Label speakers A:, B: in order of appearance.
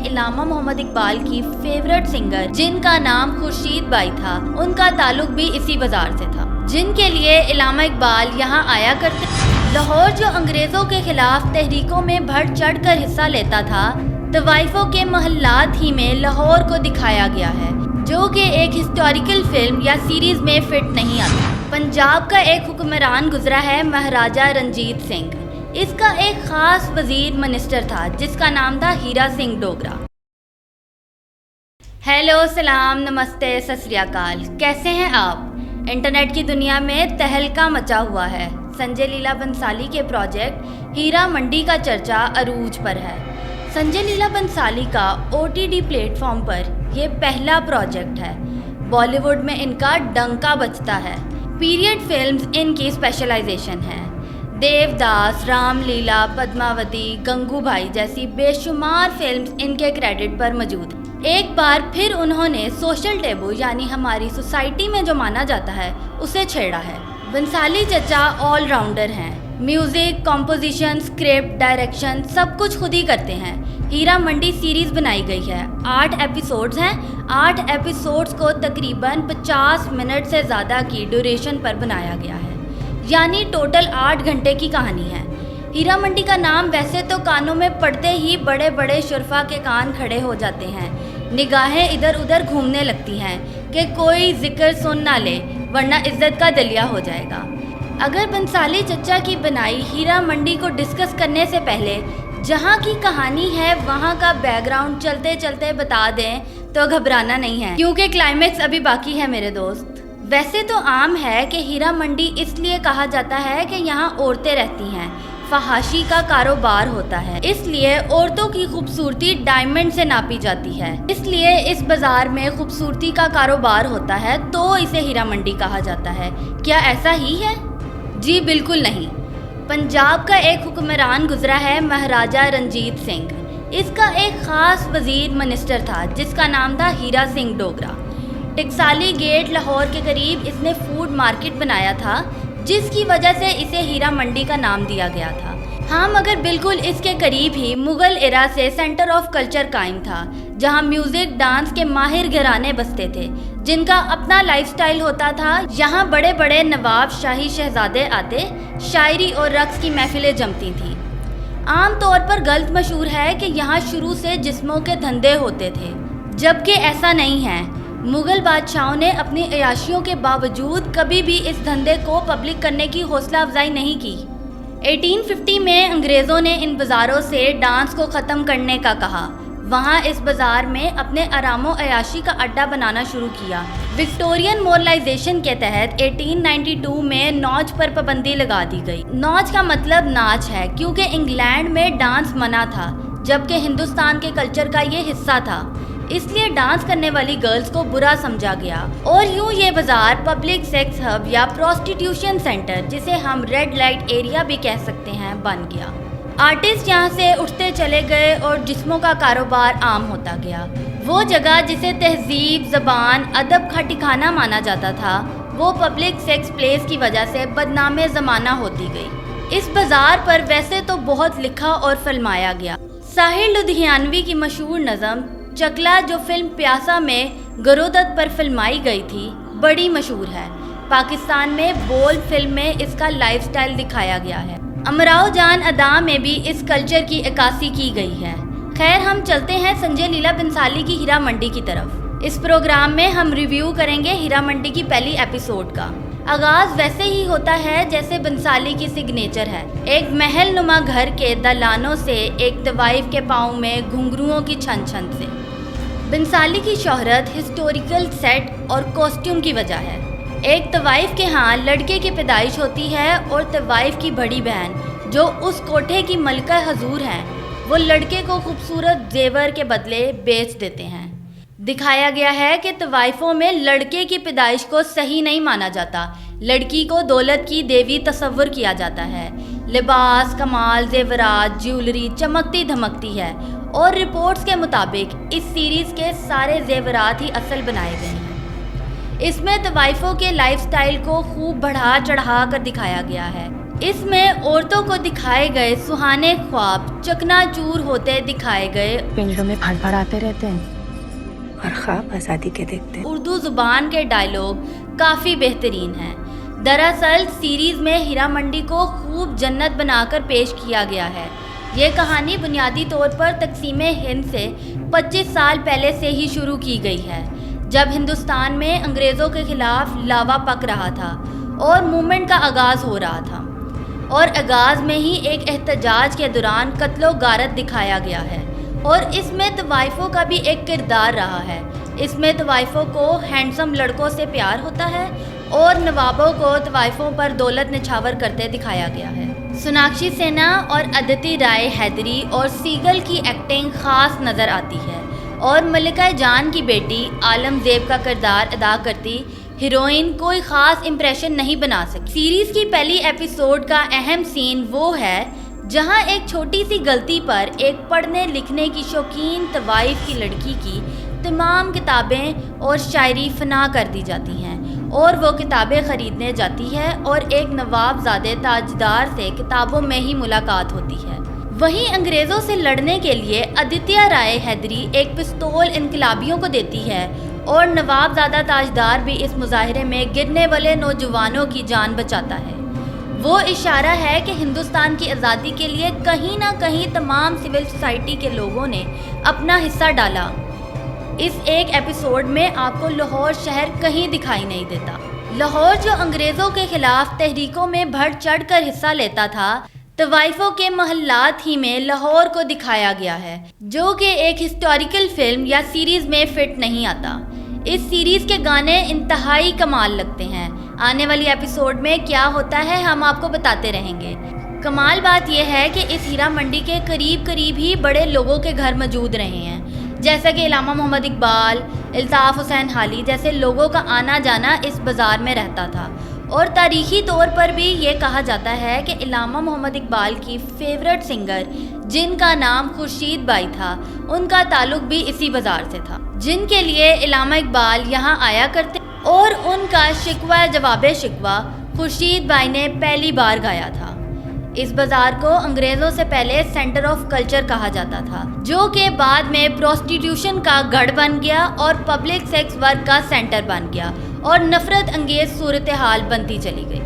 A: علامہ محمد اقبال کی favourite singer جن کا نام خورشید بائی تھا، ان کا تعلق بھی اسی بازار سے تھا، جن کے لیے علامہ اقبال یہاں آیا کرتے۔ لاہور جو انگریزوں کے خلاف تحریکوں میں بڑھ چڑھ کر حصہ لیتا تھا، طوائفوں کے محلات ہی میں لاہور کو دکھایا گیا ہے، جو کہ ایک ہسٹوریکل فلم یا سیریز میں فٹ نہیں آتا۔ پنجاب کا ایک حکمران گزرا ہے مہاراجہ رنجیت سنگھ، اس کا ایک خاص وزیر منسٹر تھا جس کا نام تھا ہیرا سنگھ ڈوگرا۔ ہیلو، سلام، نمستے، ست سری اکال، کیسے ہیں آپ؟ انٹرنیٹ کی دنیا میں تہلکہ مچا ہوا ہے۔ سنجے لیلا بنسالی کے پروجیکٹ ہیرا منڈی کا چرچا عروج پر ہے۔ سنجے لیلا بنسالی کا OTT پلیٹ فارم پر یہ پہلا پروجیکٹ ہے۔ بالی ووڈ میں ان کا ڈنکا بجتا ہے۔ پیریڈ فلمز ان کی اسپیشلائزیشن ہے۔ دیو داس، رام لیلا، پدماوتی، گنگو بھائی جیسی بے شمار فلمز ان کے کریڈٹ پر موجود ہیں۔ ایک بار پھر انہوں نے سوشل ٹیبو یعنی ہماری سوسائٹی میں جو مانا جاتا ہے اسے چھیڑا ہے۔ بنسالی چچا آل راؤنڈر ہیں، میوزک، کمپوزیشن، اسکرپٹ، ڈائریکشن سب کچھ خود ہی کرتے ہیں۔ ہیرا منڈی سیریز بنائی گئی ہے، 8 ایپیسوڈز ہیں۔ 8 ایپیسوڈز کو تقریباً 50 منٹ سے زیادہ کی ڈیوریشن پر بنایا گیا ہے، یعنی ٹوٹل 8 گھنٹے کی کہانی ہے۔ ہیرا منڈی کا نام ویسے تو کانوں میں پڑتے ہی بڑے بڑے شرفا کے کان کھڑے ہو جاتے ہیں، نگاہیں ادھر ادھر گھومنے لگتی ہیں کہ کوئی ذکر سن نہ لے ورنہ عزت کا دلیا ہو جائے گا۔ اگر بنسالی چچا کی بنائی ہیرا منڈی کو ڈسکس کرنے سے پہلے جہاں کی کہانی ہے وہاں کا بیک گراؤنڈ چلتے چلتے بتا دیں تو گھبرانا نہیں ہے، کیونکہ کلائمیکس ابھی باقی ہے میرے دوست۔ ویسے تو عام ہے کہ ہیرا منڈی اس لیے کہا جاتا ہے کہ یہاں عورتیں رہتی ہیں، فحاشی کا کاروبار ہوتا ہے، اس لیے عورتوں کی خوبصورتی ڈائمنڈ سے ناپی جاتی ہے، اس لیے اس بازار میں خوبصورتی کا کاروبار ہوتا ہے تو اسے ہیرا منڈی کہا جاتا ہے۔ کیا ایسا ہی ہے؟ جی بالکل نہیں۔ پنجاب کا ایک حکمران گزرا ہے مہاراجہ رنجیت سنگھ، اس کا ایک خاص وزیر منسٹر تھا جس کا نام تھا ہیرا سنگھ ڈوگرا۔ ٹکسالی گیٹ لاہور کے قریب اس نے فوڈ مارکیٹ بنایا تھا جس کی وجہ سے اسے ہیرا منڈی کا نام دیا گیا تھا۔ ہاں مگر بالکل اس کے قریب ہی مغل ایرا سے سینٹر آف کلچر قائم تھا، جہاں میوزک، ڈانس کے ماہر گھرانے بستے تھے جن کا اپنا لائف سٹائل ہوتا تھا۔ یہاں بڑے بڑے نواب، شاہی شہزادے آتے، شاعری اور رقص کی محفلیں جمتی تھیں۔ عام طور پر غلط مشہور ہے کہ یہاں شروع سے جسموں کے دھندے ہوتے تھے، جبکہ ایسا نہیں ہے۔ مغل بادشاہوں نے اپنی عیاشیوں کے باوجود کبھی بھی اس دھندے کو پبلک کرنے کی حوصلہ افزائی نہیں کی۔ 1850 میں انگریزوں نے ان بازاروں سے ڈانس کو ختم کرنے کا کہا، وہاں اس بازار میں اپنے آرام و عیاشی کا اڈا بنانا شروع کیا۔ وکٹورین مورلائزیشن کے تحت 1892 میں ناچ پر پابندی لگا دی گئی۔ ناچ کا مطلب ناچ ہے کیونکہ انگلینڈ میں ڈانس منع تھا جبکہ ہندوستان کے کلچر کا یہ حصہ تھا، اس لیے ڈانس کرنے والی گرلز کو برا سمجھا گیا اور یوں یہ بازار پبلک سیکس ہب یا پروسٹیٹیوشن سینٹر، جسے ہم ریڈ لائٹ ایریا بھی کہہ سکتے ہیں، بن گیا۔ آرٹسٹ یہاں سے اٹھتے چلے گئے اور جسموں کا کاروبار عام ہوتا گیا۔ وہ جگہ جسے تہذیب، زبان، ادب کا ٹھکانہ مانا جاتا تھا، وہ پبلک سیکس پلیس کی وجہ سے بدنام زمانہ ہوتی گئی۔ اس بازار پر ویسے تو بہت لکھا اور فلمایا گیا۔ ساحر لدھیانوی کی مشہور نظم چکلا جو فلم پیاسا میں گرودت پر فلمائی گئی تھی بڑی مشہور ہے۔ پاکستان میں بول فلم میں اس کا لائف سٹائل دکھایا گیا ہے۔ امراؤ جان ادا میں بھی اس کلچر کی عکاسی کی گئی ہے۔ خیر، ہم چلتے ہیں سنجے لیلا بنسالی کی ہیرا منڈی کی طرف۔ اس پروگرام میں ہم ریویو کریں گے ہیرا منڈی کی پہلی ایپیسوڈ کا۔ آغاز ویسے ہی ہوتا ہے جیسے بنسالی کی سگنیچر ہے، ایک محل نما گھر کے دلانوں سے، ایک طوائف کے پاؤں میں گھنگروؤں کی چھن چھن سے۔ بنسالی کی شہرت ہسٹوریکل سیٹ اور کاسٹیوم کی وجہ ہے۔ ایک طوائف کے ہاں لڑکے کی پیدائش ہوتی ہے اور طوائف کی بڑی بہن جو اس کوٹھے کی ملکہ حضور ہیں، وہ لڑکے کو خوبصورت زیور کے بدلے بیچ دیتے ہیں۔ دکھایا گیا ہے کہ طوائفوں میں لڑکے کی پیدائش کو صحیح نہیں مانا جاتا، لڑکی کو دولت کی دیوی تصور کیا جاتا ہے۔ لباس، کمال، زیورات، جیولری چمکتی دھمکتی ہے اور رپورٹس کے مطابق اس سیریز کے سارے زیورات ہی اصل بنائے گئے ہیں۔ اس میں طوائفوں کے لائف سٹائل کو خوب بڑھا چڑھا کر دکھایا گیا ہے۔ اس میں عورتوں کو دکھائے گئے سہانے خواب چکنا چور ہوتے دکھائے گئے،
B: پنجروں میں پھڑ پھڑ آتے رہتے ہیں اور خواب آزادی کے دیکھتے ہیں۔
A: اردو زبان کے ڈائیلاگ کافی بہترین ہیں۔ دراصل سیریز میں ہیرا منڈی کو خوب جنت بنا کر پیش کیا گیا ہے۔ یہ کہانی بنیادی طور پر تقسیم ہند سے 25 سال پہلے سے ہی شروع کی گئی ہے، جب ہندوستان میں انگریزوں کے خلاف لاوا پک رہا تھا اور موومنٹ کا آغاز ہو رہا تھا، اور آغاز میں ہی ایک احتجاج کے دوران قتل و غارت دکھایا گیا ہے، اور اس میں طوائفوں کا بھی ایک کردار رہا ہے۔ اس میں طوائفوں کو ہینڈسم لڑکوں سے پیار ہوتا ہے اور نوابوں کو طوائفوں پر دولت نچھاور کرتے دکھایا گیا ہے۔ سوناکشی سنہا اور ادیتی رائے حیدری اور سیگل کی ایکٹنگ خاص نظر آتی ہے، اور ملکہ جان کی بیٹی عالم زیب کا کردار ادا کرتی ہیروئن کوئی خاص امپریشن نہیں بنا سکی۔ سیریز کی پہلی ایپیسوڈ کا اہم سین وہ ہے جہاں ایک چھوٹی سی غلطی پر ایک پڑھنے لکھنے کی شوقین طوائف کی لڑکی کی تمام کتابیں اور شاعری فنا کر دی جاتی ہیں، اور وہ کتابیں خریدنے جاتی ہے اور ایک نواب زادے تاجدار سے کتابوں میں ہی ملاقات ہوتی ہے۔ وہیں انگریزوں سے لڑنے کے لیے ادیتیہ رائے حیدری ایک پستول انقلابیوں کو دیتی ہے، اور نواب زادہ تاجدار بھی اس مظاہرے میں گرنے والے نوجوانوں کی جان بچاتا ہے۔ وہ اشارہ ہے کہ ہندوستان کی آزادی کے لیے کہیں نہ کہیں تمام سول سوسائٹی کے لوگوں نے اپنا حصہ ڈالا۔ اس ایک ایپیسوڈ میں آپ کو لاہور شہر کہیں دکھائی نہیں دیتا۔ لاہور جو انگریزوں کے خلاف تحریکوں میں بڑھ چڑھ کر حصہ لیتا تھا، طوائفوں کے محلات ہی میں لاہور کو دکھایا گیا ہے، جو کہ ایک ہسٹوریکل فلم یا سیریز میں فٹ نہیں آتا۔ اس سیریز کے گانے انتہائی کمال لگتے ہیں۔ آنے والی ایپیسوڈ میں کیا ہوتا ہے ہم آپ کو بتاتے رہیں گے۔ کمال بات یہ ہے کہ اس ہیرا منڈی کے قریب ہی بڑے لوگوں کے گھر موجود رہے ہیں، جیسا کہ علامہ محمد اقبال، الطاف حسین حالی جیسے لوگوں کا آنا جانا اس بازار میں رہتا تھا، اور تاریخی طور پر بھی یہ کہا جاتا ہے کہ علامہ محمد اقبال کی فیورٹ سنگر جن کا نام خورشید بائی تھا، ان کا تعلق بھی اسی بازار سے تھا، جن کے لیے علامہ اقبال یہاں آیا کرتے، اور ان کا شکوہ جواب شکوہ خورشید بائی نے پہلی بار گایا تھا۔ اس بازار کو انگریزوں سے پہلے سینٹر آف کلچر کہا جاتا تھا، جو کہ بعد میں پروسٹیٹیوشن کا گڑھ بن گیا اور پبلک سیکس ورک کا سینٹر بن گیا، اور نفرت انگیز صورتحال بنتی چلی گئی۔